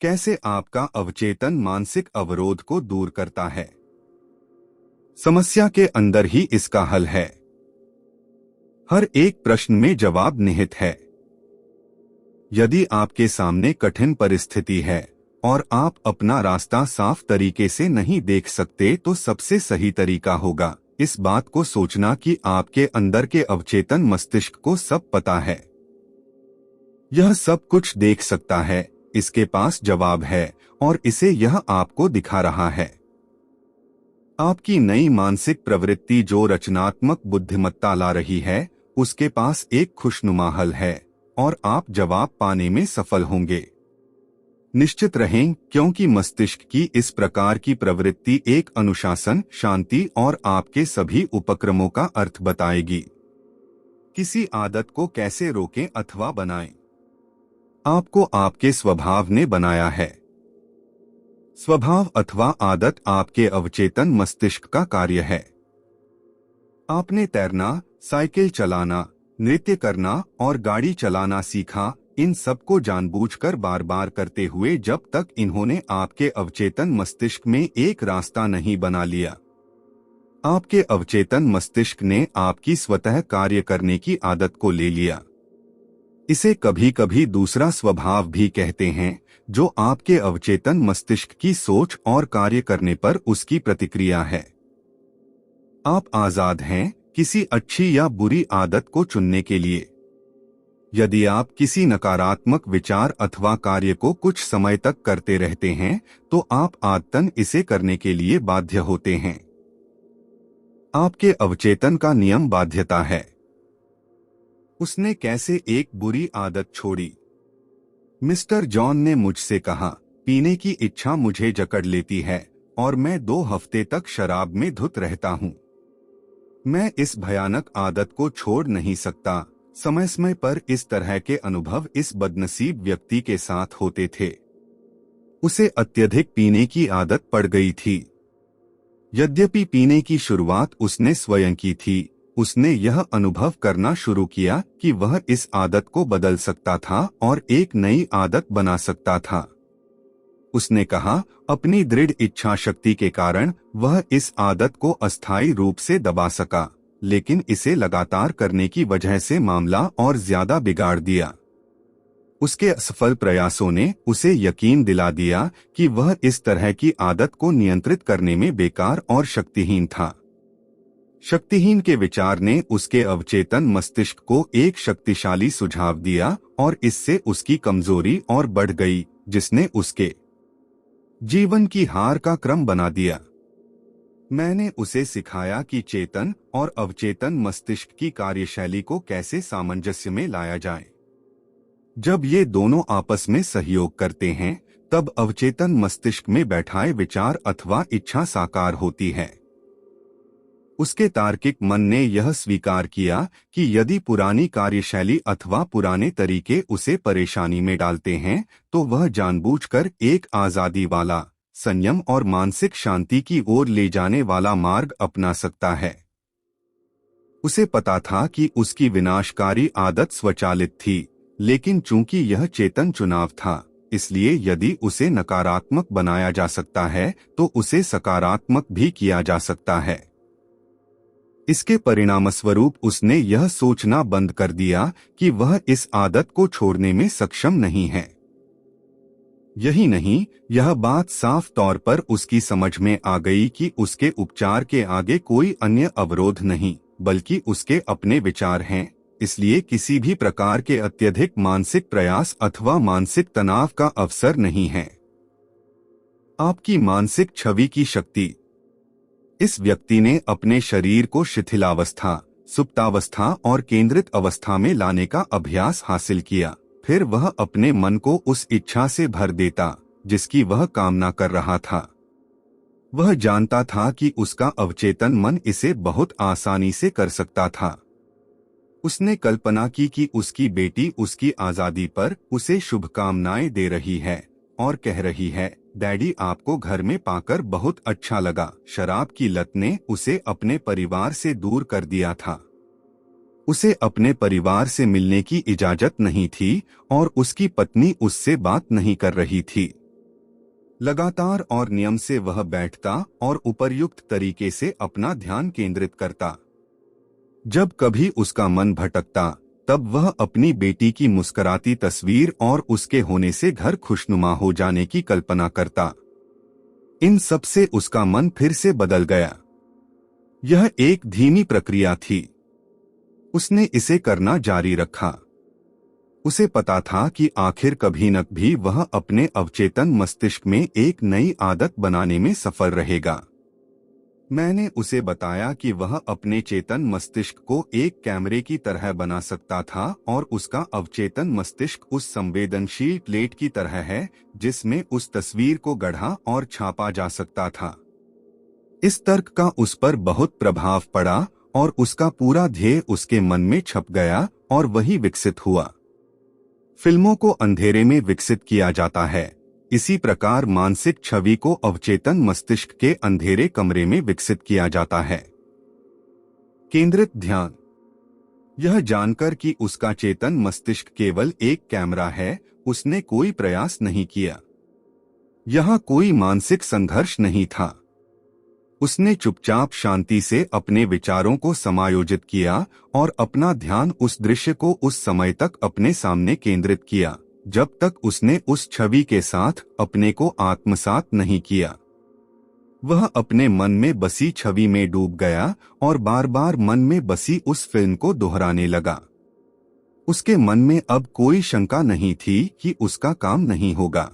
कैसे आपका अवचेतन मानसिक अवरोध को दूर करता है। समस्या के अंदर ही इसका हल है। हर एक प्रश्न में जवाब निहित है। यदि आपके सामने कठिन परिस्थिति है और आप अपना रास्ता साफ तरीके से नहीं देख सकते, तो सबसे सही तरीका होगा इस बात को सोचना कि आपके अंदर के अवचेतन मस्तिष्क को सब पता है। यह सब कुछ देख सकता है, इसके पास जवाब है और इसे यह आपको दिखा रहा है। आपकी नई मानसिक प्रवृत्ति जो रचनात्मक बुद्धिमत्ता ला रही है, उसके पास एक खुशनुमा हल है और आप जवाब पाने में सफल होंगे। निश्चित रहें, क्योंकि मस्तिष्क की इस प्रकार की प्रवृत्ति एक अनुशासन, शांति और आपके सभी उपक्रमों का अर्थ बताएगी। किसी आदत को कैसे रोकें अथवा बनाएं। आपको आपके स्वभाव ने बनाया है। स्वभाव अथवा आदत आपके अवचेतन मस्तिष्क का कार्य है। आपने तैरना, साइकिल चलाना, नृत्य करना और गाड़ी चलाना सीखा, इन सबको जानबूझकर बार बार करते हुए जब तक इन्होंने आपके अवचेतन मस्तिष्क में एक रास्ता नहीं बना लिया। आपके अवचेतन मस्तिष्क ने आपकी स्वतः कार्य करने की आदत को ले लिया। इसे कभी कभी दूसरा स्वभाव भी कहते हैं, जो आपके अवचेतन मस्तिष्क की सोच और कार्य करने पर उसकी प्रतिक्रिया है। आप आजाद हैं किसी अच्छी या बुरी आदत को चुनने के लिए। यदि आप किसी नकारात्मक विचार अथवा कार्य को कुछ समय तक करते रहते हैं, तो आप आदतन इसे करने के लिए बाध्य होते हैं। आपके अवचेतन का नियम बाध्यता है। उसने कैसे एक बुरी आदत छोड़ी। मिस्टर जॉन ने मुझसे कहा, पीने की इच्छा मुझे जकड़ लेती है और मैं 2 हफ्ते तक शराब में धुत रहता हूँ। मैं इस भयानक आदत को छोड़ नहीं सकता। समय समय पर इस तरह के अनुभव इस बदनसीब व्यक्ति के साथ होते थे। उसे अत्यधिक पीने की आदत पड़ गई थी। यद्यपि पीने की शुरुआत उसने स्वयं की थी, उसने यह अनुभव करना शुरू किया कि वह इस आदत को बदल सकता था और एक नई आदत बना सकता था। उसने कहा, अपनी दृढ़ इच्छा शक्ति के कारण वह इस आदत को अस्थायी रूप से दबा सका, लेकिन इसे लगातार करने की वजह से मामला और ज्यादा बिगाड़ दिया। उसके असफल प्रयासों ने उसे यकीन दिला दिया कि वह इस तरह की आदत को नियंत्रित करने में बेकार और शक्तिहीन था। शक्तिहीन के विचार ने उसके अवचेतन मस्तिष्क को एक शक्तिशाली सुझाव दिया और इससे उसकी कमजोरी और बढ़ गई, जिसने उसके जीवन की हार का क्रम बना दिया। मैंने उसे सिखाया कि चेतन और अवचेतन मस्तिष्क की कार्यशैली को कैसे सामंजस्य में लाया जाए। जब ये दोनों आपस में सहयोग करते हैं, तब अवचेतन मस्तिष्क में बैठाए विचार अथवा इच्छा साकार होती है। उसके तार्किक मन ने यह स्वीकार किया कि यदि पुरानी कार्यशैली अथवा पुराने तरीके उसे परेशानी में डालते हैं, तो वह जानबूझकर एक आजादी वाला, संयम और मानसिक शांति की ओर ले जाने वाला मार्ग अपना सकता है। उसे पता था कि उसकी विनाशकारी आदत स्वचालित थी, लेकिन चूंकि यह चेतन चुनाव था, इसलिए यदि उसे नकारात्मक बनाया जा सकता है, तो उसे सकारात्मक भी किया जा सकता है। इसके परिणामस्वरूप उसने यह सोचना बंद कर दिया कि वह इस आदत को छोड़ने में सक्षम नहीं है। यही नहीं, यह बात साफ तौर पर उसकी समझ में आ गई कि उसके उपचार के आगे कोई अन्य अवरोध नहीं, बल्कि उसके अपने विचार हैं। इसलिए किसी भी प्रकार के अत्यधिक मानसिक प्रयास अथवा मानसिक तनाव का अवसर नहीं है। आपकी मानसिक छवि की शक्ति। इस व्यक्ति ने अपने शरीर को शिथिलावस्था, सुप्तावस्था और केंद्रित अवस्था में लाने का अभ्यास हासिल किया। फिर वह अपने मन को उस इच्छा से भर देता जिसकी वह कामना कर रहा था। वह जानता था कि उसका अवचेतन मन इसे बहुत आसानी से कर सकता था। उसने कल्पना की कि उसकी बेटी उसकी आजादी पर उसे शुभकामनाएं दे रही है और कह रही है, डैडी आपको घर में पाकर बहुत अच्छा लगा। शराब की लत ने उसे अपने परिवार से दूर कर दिया था। उसे अपने परिवार से मिलने की इजाजत नहीं थी और उसकी पत्नी उससे बात नहीं कर रही थी। लगातार और नियम से वह बैठता और उपर्युक्त तरीके से अपना ध्यान केंद्रित करता। जब कभी उसका मन भटकता तब वह अपनी बेटी की मुस्कुराती तस्वीर और उसके होने से घर खुशनुमा हो जाने की कल्पना करता। इन सब से उसका मन फिर से बदल गया। यह एक धीमी प्रक्रिया थी। उसने इसे करना जारी रखा। उसे पता था कि आखिर कभी न कभी वह अपने अवचेतन मस्तिष्क में एक नई आदत बनाने में सफल रहेगा। मैंने उसे बताया कि वह अपने चेतन मस्तिष्क को एक कैमरे की तरह बना सकता था और उसका अवचेतन मस्तिष्क उस संवेदनशील प्लेट की तरह है जिसमें उस तस्वीर को गढ़ा और छापा जा सकता था। इस तर्क का उस पर बहुत प्रभाव पड़ा और उसका पूरा ध्येय उसके मन में छप गया और वही विकसित हुआ। फिल्मों को अंधेरे में विकसित किया जाता है, इसी प्रकार मानसिक छवि को अवचेतन मस्तिष्क के अंधेरे कमरे में विकसित किया जाता है। केंद्रित ध्यान। यह जानकर कि उसका चेतन मस्तिष्क केवल एक कैमरा है, उसने कोई प्रयास नहीं किया। यहाँ कोई मानसिक संघर्ष नहीं था। उसने चुपचाप शांति से अपने विचारों को समायोजित किया और अपना ध्यान उस दृश्य को उस समय तक अपने सामने केंद्रित किया जब तक उसने उस छवि के साथ अपने को आत्मसात नहीं किया। वह अपने मन में बसी छवि में डूब गया और बार बार मन में बसी उस फिल्म को दोहराने लगा। उसके मन में अब कोई शंका नहीं थी कि उसका काम नहीं होगा।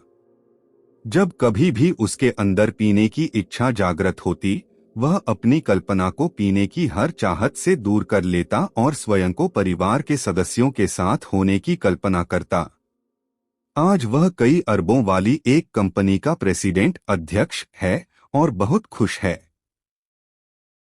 जब कभी भी उसके अंदर पीने की इच्छा जागृत होती, वह अपनी कल्पना को पीने की हर चाहत से दूर कर लेता और स्वयं को परिवार के सदस्यों के साथ होने की कल्पना करता। आज वह कई अरबों वाली एक कंपनी का प्रेसिडेंट अध्यक्ष है और बहुत खुश है।